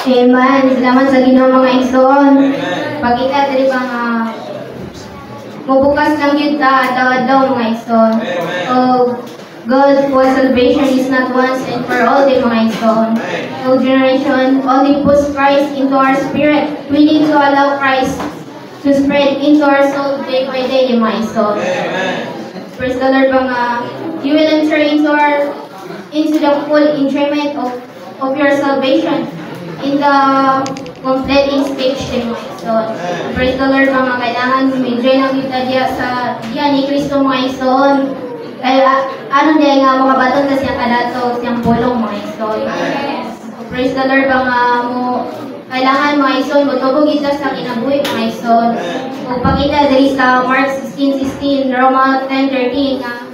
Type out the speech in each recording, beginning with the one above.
Amen. Salamat sa Ginoo mga igsoon. Pagkita diri ba nga mubukas lang yun ta adlaw-adlaw mga igsoon. So God for salvation is not once and for all the mga igsoon. So generation only puts Christ into our spirit. We need to allow Christ to spread into our soul day by day mga igsoon. Praise the Lord ba nga you will enter into the full enjoyment of your salvation in the completing stage din mga igsoon. Praise the Lord mga kailangan enjoy lang kita diya sa diya ni Kristo mga igsoon. Kaya ano diya nga mga baton kasi ang kadato siyang pulong mga igsoon. Praise the Lord mga mo kailangan mga igsoon motubog kita sa kinabuhi mga igsoon. Kung pakita diri sa Mark 16:16, Roma 10:13 nga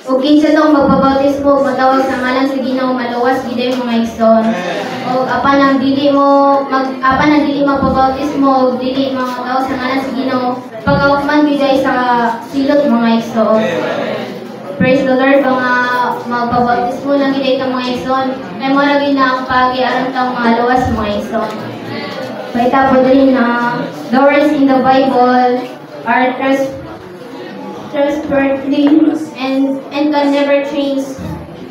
ug kinsa tong magpabautismo matawag sa ngalan sa Ginoo maluwas gid mga igsoon. O apan ang dili magpabautismo ug dili matawag sa ngalan sa Ginoo pagkahuman gid sa silot mga igsoon. Praise the Lord mga magpabautismo lang gid mga igsoon. Kay mo ra gid na ang pagi-aram tang mga luwas mga igsoon. Paita po din na the words in the Bible are trustworthy and can never change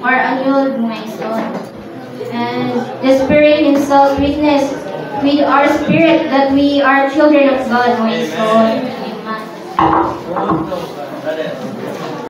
or annul mga igsoon. And the Spirit Himself witness with our spirit that we are children of God mga igsoon. Amen.